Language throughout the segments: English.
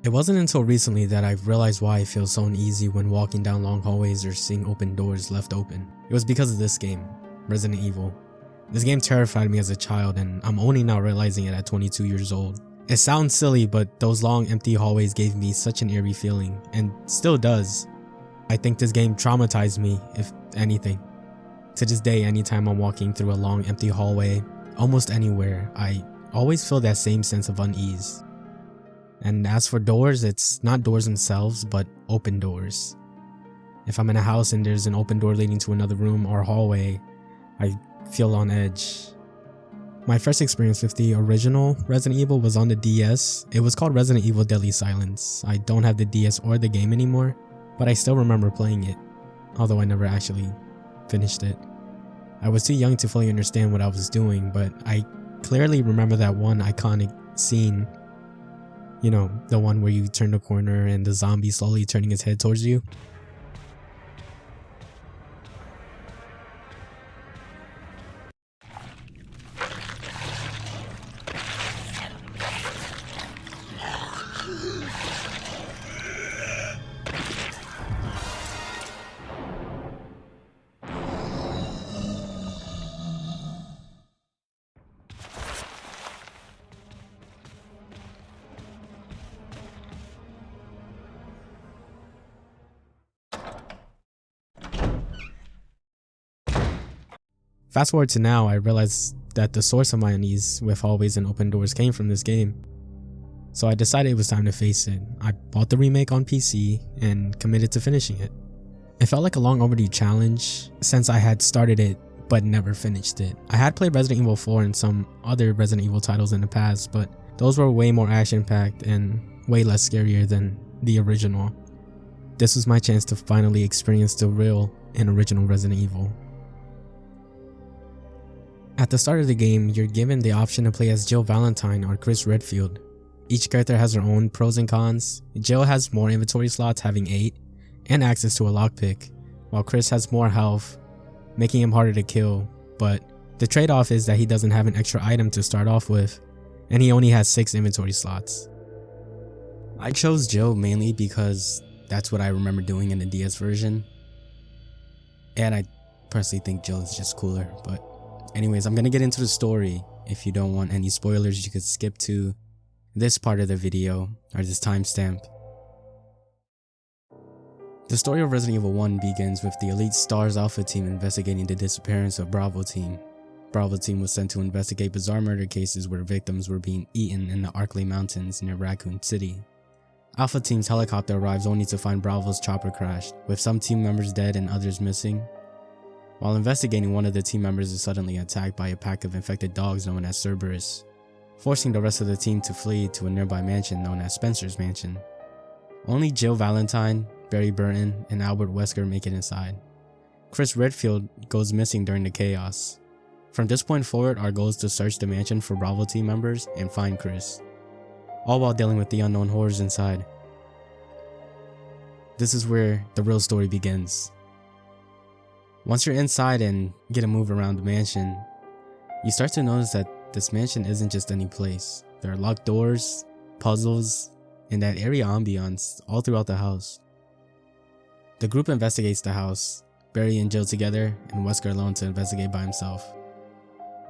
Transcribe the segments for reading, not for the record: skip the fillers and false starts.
It wasn't until recently that I've realized why I feel so uneasy when walking down long hallways or seeing open doors left open. It was because of this game, Resident Evil. This game terrified me as a child, and I'm only now realizing it at 22 years old. It sounds silly, but those long empty hallways gave me such an eerie feeling, and still does. I think this game traumatized me, if anything. To this day, anytime I'm walking through a long empty hallway, almost anywhere, I always feel that same sense of unease. And as for doors, it's not doors themselves, but open doors. If I'm in a house and there's an open door leading to another room or hallway, I feel on edge. My first experience with the original Resident Evil was on the DS. It was called Resident Evil Deadly Silence. I don't have the DS or the game anymore, but I still remember playing it, although I never actually finished it. I was too young to fully understand what I was doing, but I clearly remember that one iconic scene. You know, the one where you turn the corner and the zombie slowly turning his head towards you. Fast forward to now, I realized that the source of my unease with hallways and open doors came from this game. So I decided it was time to face it. I bought the remake on PC and committed to finishing it. It felt like a long overdue challenge since I had started it but never finished it. I had played Resident Evil 4 and some other Resident Evil titles in the past, but those were way more action-packed and way less scarier than the original. This was my chance to finally experience the real and original Resident Evil. At the start of the game, you're given the option to play as Jill Valentine or Chris Redfield. Each character has their own pros and cons. Jill has more inventory slots, having 8, and access to a lockpick, while Chris has more health, making him harder to kill, but the trade-off is that he doesn't have an extra item to start off with, and he only has 6 inventory slots. I chose Jill mainly because that's what I remember doing in the DS version, and I personally think Jill is just cooler, but anyways, I'm gonna get into the story. If you don't want any spoilers, you could skip to this part of the video, or this timestamp. The story of Resident Evil 1 begins with the Elite STARS Alpha team investigating the disappearance of Bravo team. Bravo team was sent to investigate bizarre murder cases where victims were being eaten in the Arklay Mountains near Raccoon City. Alpha team's helicopter arrives only to find Bravo's chopper crashed, with some team members dead and others missing. While investigating, one of the team members is suddenly attacked by a pack of infected dogs known as Cerberus, forcing the rest of the team to flee to a nearby mansion known as Spencer's Mansion. Only Jill Valentine, Barry Burton, and Albert Wesker make it inside. Chris Redfield goes missing during the chaos. From this point forward, our goal is to search the mansion for Bravo team members and find Chris, all while dealing with the unknown horrors inside. This is where the real story begins. Once you're inside and get a move around the mansion, you start to notice that this mansion isn't just any place. There are locked doors, puzzles, and that eerie ambiance all throughout the house. The group investigates the house, Barry and Jill together, and Wesker alone to investigate by himself.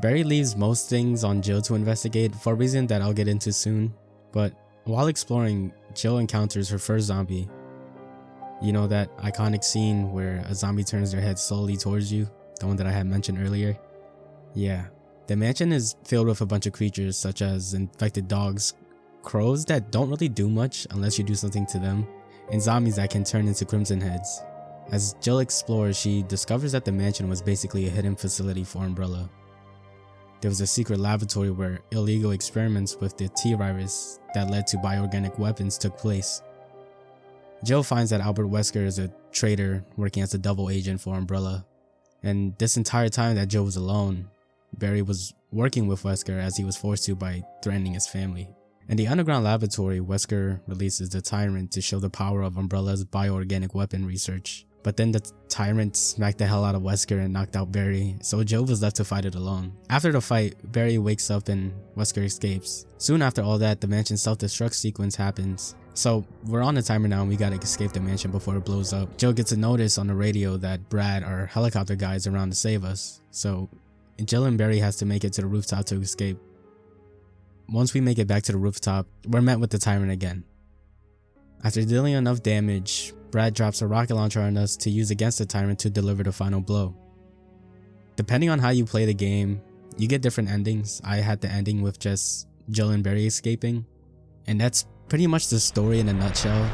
Barry leaves most things on Jill to investigate for a reason that I'll get into soon, but while exploring, Jill encounters her first zombie. You know that iconic scene where a zombie turns their head slowly towards you? The one that I had mentioned earlier? Yeah. The mansion is filled with a bunch of creatures such as infected dogs, crows that don't really do much unless you do something to them, and zombies that can turn into crimson heads. As Jill explores, she discovers that the mansion was basically a hidden facility for Umbrella. There was a secret laboratory where illegal experiments with the T-virus that led to bioorganic weapons took place. Jill finds that Albert Wesker is a traitor working as a double agent for Umbrella, and this entire time that Jill was alone, Barry was working with Wesker as he was forced to by threatening his family. In the underground laboratory, Wesker releases the Tyrant to show the power of Umbrella's bioorganic weapon research, but then the Tyrant smacked the hell out of Wesker and knocked out Barry, so Jill was left to fight it alone. After the fight, Barry wakes up and Wesker escapes. Soon after all that, the mansion's self-destruct sequence happens, So we're on the timer now and we gotta escape the mansion before it blows up. Jill gets a notice on the radio that Brad, our helicopter guy, is around to save us. So Jill and Barry has to make it to the rooftop to escape. Once we make it back to the rooftop, we're met with the tyrant again. After dealing enough damage, Brad drops a rocket launcher on us to use against the tyrant to deliver the final blow. Depending on how you play the game, you get different endings. I had the ending with just Jill and Barry escaping, and that's pretty much the story in a nutshell.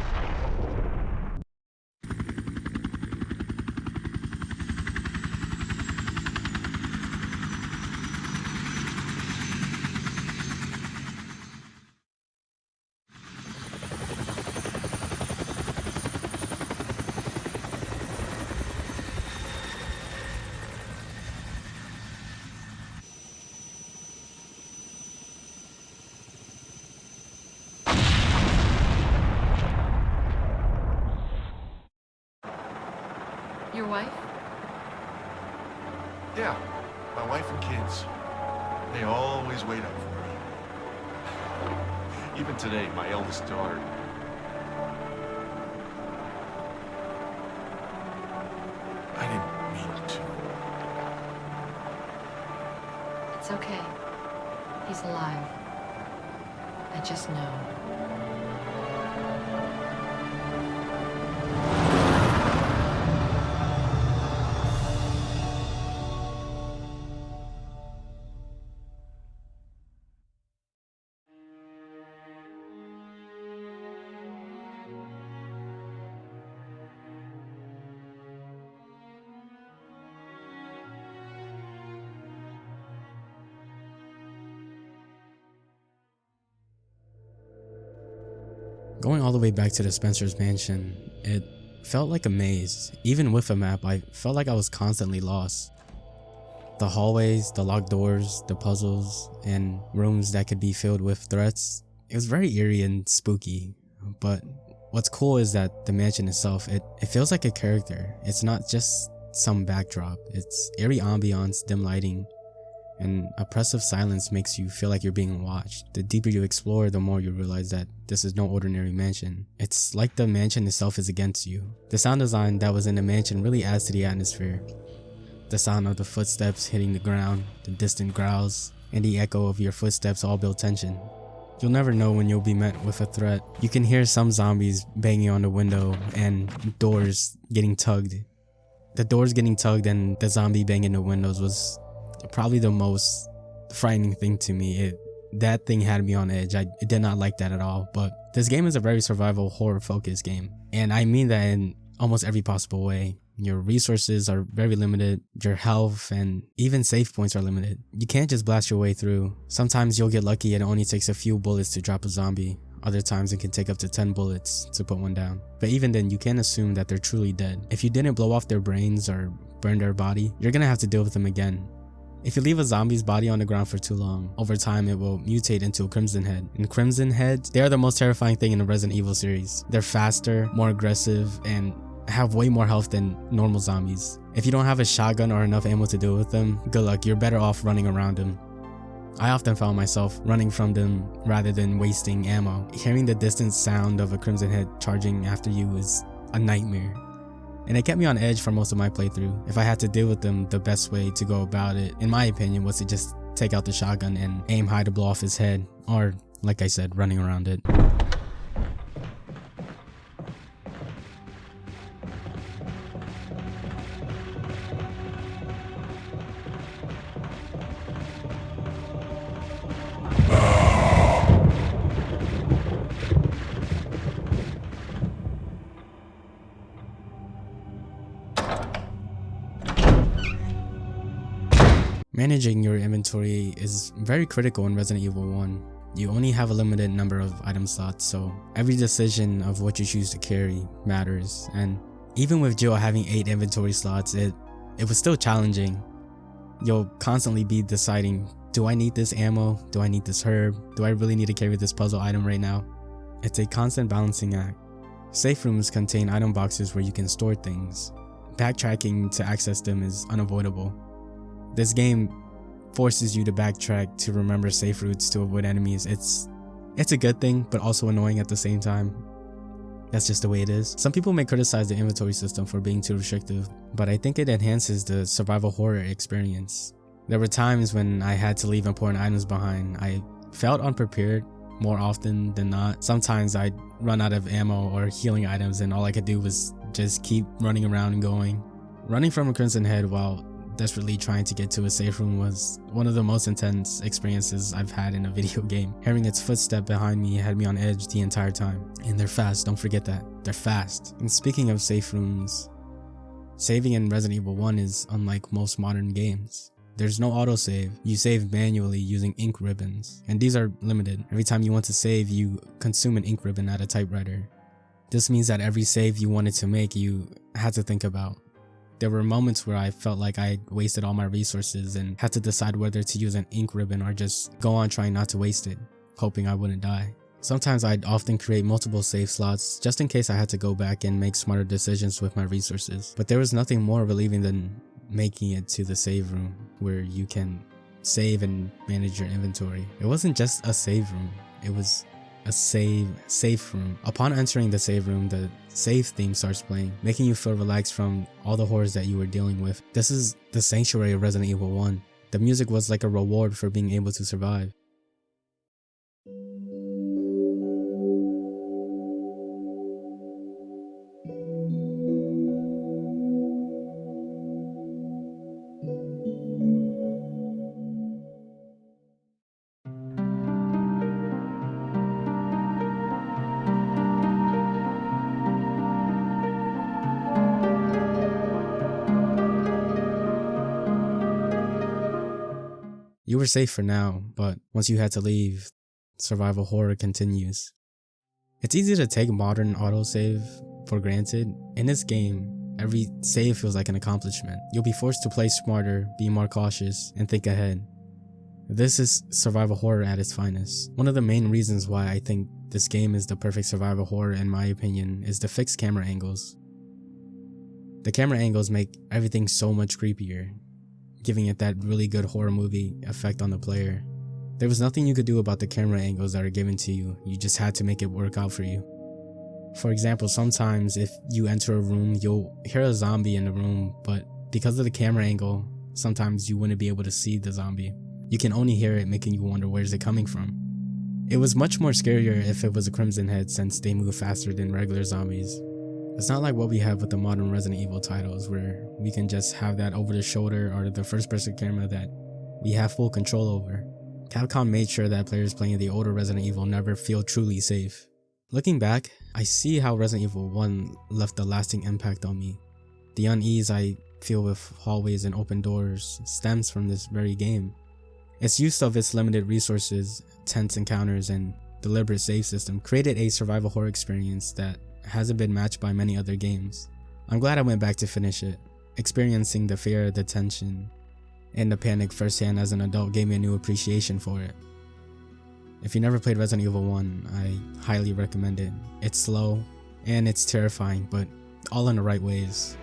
Your wife? Yeah, my wife and kids. They always wait up for me. Even today, my eldest daughter. I didn't mean to. It's okay. He's alive. I just know. Going all the way back to the Spencer's mansion, it felt like a maze. Even with a map, I felt like I was constantly lost. The hallways, the locked doors, the puzzles, and rooms that could be filled with threats. It was very eerie and spooky. But what's cool is that the mansion itself, it feels like a character. It's not just some backdrop. It's eerie ambiance, dim lighting, and oppressive silence makes you feel like you're being watched. The deeper you explore, the more you realize that this is no ordinary mansion. It's like the mansion itself is against you. The sound design that was in the mansion really adds to the atmosphere. The sound of the footsteps hitting the ground, the distant growls, and the echo of your footsteps all build tension. You'll never know when you'll be met with a threat. You can hear some zombies banging on the window and doors getting tugged. The doors getting tugged and the zombie banging the windows was probably the most frightening thing to me. That thing had me on edge. I did not like that at all. But this game is a very survival horror focused game, and I mean that in almost every possible way. Your resources are very limited, your health and even save points are limited. You can't just blast your way through. Sometimes you'll get lucky and it only takes a few bullets to drop a zombie. Other times it can take up to 10 bullets to put one down. But even then, you can't assume that they're truly dead. If you didn't blow off their brains or burn their body, you're gonna have to deal with them again. If you leave a zombie's body on the ground for too long, over time it will mutate into a Crimson Head. And Crimson Heads, they are the most terrifying thing in the Resident Evil series. They're faster, more aggressive, and have way more health than normal zombies. If you don't have a shotgun or enough ammo to deal with them, good luck, you're better off running around them. I often found myself running from them rather than wasting ammo. Hearing the distant sound of a Crimson Head charging after you is a nightmare. And it kept me on edge for most of my playthrough. If I had to deal with them, the best way to go about it, in my opinion, was to just take out the shotgun and aim high to blow off his head, or, like I said, running around it. Managing your inventory is very critical in Resident Evil 1. You only have a limited number of item slots, so every decision of what you choose to carry matters. And even with Jill having 8 inventory slots, it was still challenging. You'll constantly be deciding, do I need this ammo? Do I need this herb? Do I really need to carry this puzzle item right now? It's a constant balancing act. Safe rooms contain item boxes where you can store things. Backtracking to access them is unavoidable. This game forces you to backtrack to remember safe routes to avoid enemies. It's a good thing, but also annoying at the same time. That's just the way it is. Some people may criticize the inventory system for being too restrictive, but I think it enhances the survival horror experience. There were times when I had to leave important items behind. I felt unprepared more often than not. Sometimes I'd run out of ammo or healing items and all I could do was just keep running around and going. Running from a Crimson Head while desperately trying to get to a safe room was one of the most intense experiences I've had in a video game. Hearing its footstep behind me had me on edge the entire time. And they're fast, don't forget that. They're fast. And speaking of safe rooms, saving in Resident Evil 1 is unlike most modern games. There's no autosave. You save manually using ink ribbons, and these are limited. Every time you want to save, you consume an ink ribbon at a typewriter. This means that every save you wanted to make, you had to think about. There were moments where I felt like I wasted all my resources and had to decide whether to use an ink ribbon or just go on trying not to waste it, hoping I wouldn't die. Sometimes I'd often create multiple save slots just in case I had to go back and make smarter decisions with my resources. But there was nothing more relieving than making it to the save room where you can save and manage your inventory. It wasn't just a save room, it was a safe room. Upon entering the save room, the save theme starts playing, making you feel relaxed from all the horrors that you were dealing with. This is the sanctuary of Resident Evil 1. The music was like a reward for being able to survive. You were safe for now, but once you had to leave, survival horror continues. It's easy to take modern autosave for granted. In this game, every save feels like an accomplishment. You'll be forced to play smarter, be more cautious, and think ahead. This is survival horror at its finest. One of the main reasons why I think this game is the perfect survival horror in my opinion is the fixed camera angles. The camera angles make everything so much creepier, giving it that really good horror movie effect on the player. There was nothing you could do about the camera angles that are given to you, you just had to make it work out for you. For example, sometimes if you enter a room, you'll hear a zombie in the room, but because of the camera angle, sometimes you wouldn't be able to see the zombie. You can only hear it, making you wonder where's it coming from. It was much more scarier if it was a Crimson Head since they move faster than regular zombies. It's not like what we have with the modern Resident Evil titles where we can just have that over the shoulder or the first person camera that we have full control over. Capcom made sure that players playing the older Resident Evil never feel truly safe. Looking back, I see how Resident Evil 1 left a lasting impact on me. The unease I feel with hallways and open doors stems from this very game. Its use of its limited resources, tense encounters, and deliberate save system created a survival horror experience that hasn't been matched by many other games. I'm glad I went back to finish it. Experiencing the fear, the tension, and the panic firsthand as an adult gave me a new appreciation for it. If you never played Resident Evil 1, I highly recommend it. It's slow and it's terrifying, but all in the right ways.